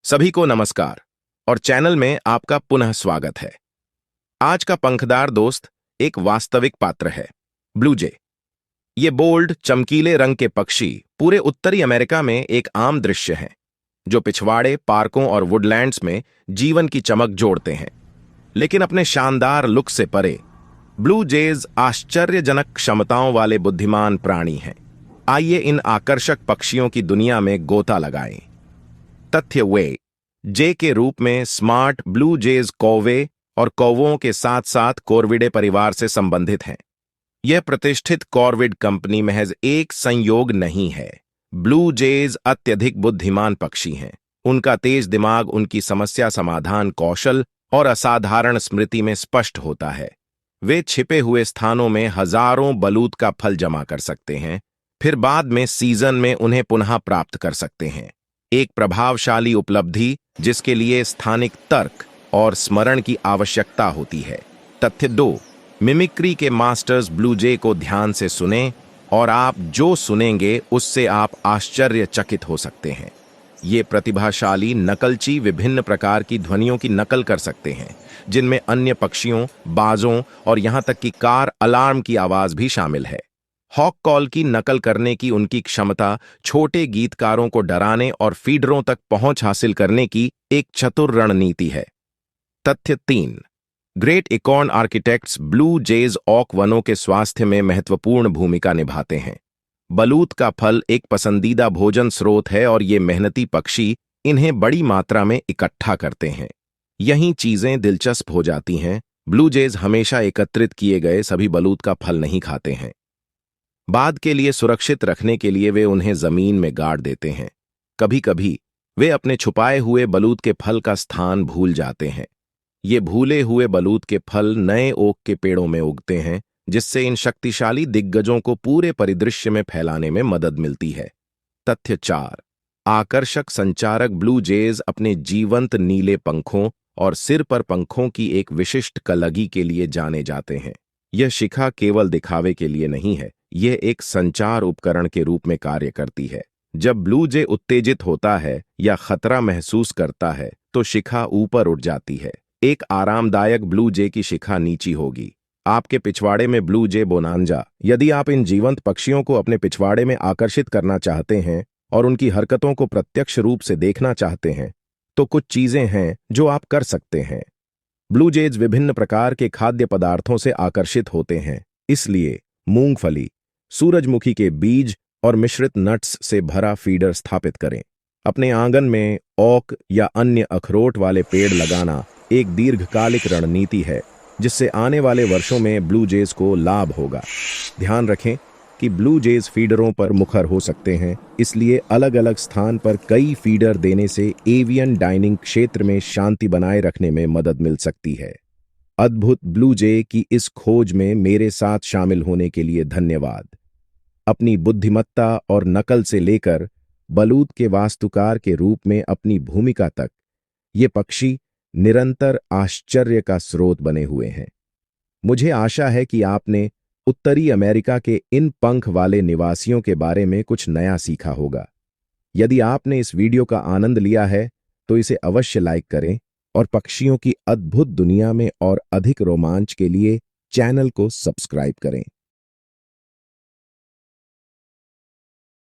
सभी को नमस्कार और चैनल में आपका पुनः स्वागत है। आज का पंखदार दोस्त एक वास्तविक पात्र है, ब्लू जे। ये बोल्ड, चमकीले रंग के पक्षी पूरे उत्तरी अमेरिका में एक आम दृश्य हैं, जो पिछवाड़े, पार्कों और वुडलैंड्स में जीवन की चमक जोड़ते हैं। लेकिन अपने शानदार लुक से परे, ब्लू जेज आश्चर्यजनक क्षमताओं वाले बुद्धिमान प्राणी हैं। आइए इन आकर्षक पक्षियों की दुनिया में गोता लगाएं। तथ्य वे जे के रूप में स्मार्ट ब्लू जेज कौवे और कौवों के साथ साथ कॉर्विडे परिवार से संबंधित हैं। यह प्रतिष्ठित कॉर्विड कंपनी महज एक संयोग नहीं है। ब्लू जेज अत्यधिक बुद्धिमान पक्षी हैं। उनका तेज दिमाग उनकी समस्या समाधान कौशल और असाधारण स्मृति में स्पष्ट होता है। वे छिपे हुए स्थानों में हजारों बलूत का फल जमा कर सकते हैं, फिर बाद में सीजन में उन्हें पुनः प्राप्त कर सकते हैं। एक प्रभावशाली उपलब्धि जिसके लिए स्थानिक तर्क और स्मरण की आवश्यकता होती है। तथ्य 2, मिमिक्री के मास्टर्स ब्लू जे को ध्यान से सुनें और आप जो सुनेंगे उससे आप आश्चर्यचकित हो सकते हैं। ये प्रतिभाशाली नकलची विभिन्न प्रकार की ध्वनियों की नकल कर सकते हैं, जिनमें अन्य पक्षियों, बाजों और यहां तक कि कार अलार्म की आवाज भी शामिल है। हॉक कॉल की नकल करने की उनकी क्षमता छोटे गीतकारों को डराने और फीडरों तक पहुंच हासिल करने की एक चतुर रणनीति है। तथ्य 3, ग्रेट इकॉर्न आर्किटेक्ट्स ब्लू जेज ऑक वनों के स्वास्थ्य में महत्वपूर्ण भूमिका निभाते हैं। बलूत का फल एक पसंदीदा भोजन स्रोत है और ये मेहनती पक्षी इन्हें बड़ी मात्रा में इकट्ठा करते हैं। यहीं चीजें दिलचस्प हो जाती हैं। ब्लू जेज हमेशा एकत्रित किए गए सभी बलूत का फल नहीं खाते हैं। बाद के लिए सुरक्षित रखने के लिए वे उन्हें जमीन में गाड़ देते हैं। कभी कभी वे अपने छुपाए हुए बलूत के फल का स्थान भूल जाते हैं। ये भूले हुए बलूत के फल नए ओक के पेड़ों में उगते हैं, जिससे इन शक्तिशाली दिग्गजों को पूरे परिदृश्य में फैलाने में मदद मिलती है। तथ्य 4, आकर्षक संचारक ब्लू जेज अपने जीवंत नीले पंखों और सिर पर पंखों की एक विशिष्ट कलगी के लिए जाने जाते हैं। यह शिखा केवल दिखावे के लिए नहीं है, यह एक संचार उपकरण के रूप में कार्य करती है। जब ब्लू जे उत्तेजित होता है या खतरा महसूस करता है तो शिखा ऊपर उठ जाती है। एक आरामदायक ब्लू जे की शिखा नीची होगी। आपके पिछवाड़े में ब्लू जे बोनांजा। यदि आप इन जीवंत पक्षियों को अपने पिछवाड़े में आकर्षित करना चाहते हैं और उनकी हरकतों को प्रत्यक्ष रूप से देखना चाहते हैं, तो कुछ चीजें हैं जो आप कर सकते हैं। ब्लू जेज विभिन्न प्रकार के खाद्य पदार्थों से आकर्षित होते हैं, इसलिए मूंगफली, सूरजमुखी के बीज और मिश्रित नट्स से भरा फीडर स्थापित करें। अपने आंगन में ओक या अन्य अखरोट वाले पेड़ लगाना एक दीर्घकालिक रणनीति है, जिससे आने वाले वर्षों में ब्लू जेज को लाभ होगा। ध्यान रखें कि ब्लू जेज फीडरों पर मुखर हो सकते हैं, इसलिए अलग अलग स्थान पर कई फीडर देने से एवियन डाइनिंग क्षेत्र में शांति बनाए रखने में मदद मिल सकती है। अद्भुत ब्लू जे की इस खोज में मेरे साथ शामिल होने के लिए धन्यवाद। अपनी बुद्धिमत्ता और नकल से लेकर बलूत के वास्तुकार के रूप में अपनी भूमिका तक, ये पक्षी निरंतर आश्चर्य का स्रोत बने हुए हैं। मुझे आशा है कि आपने उत्तरी अमेरिका के इन पंख वाले निवासियों के बारे में कुछ नया सीखा होगा। यदि आपने इस वीडियो का आनंद लिया है तो इसे अवश्य लाइक करें और पक्षियों की अद्भुत दुनिया में और अधिक रोमांच के लिए चैनल को सब्सक्राइब करें।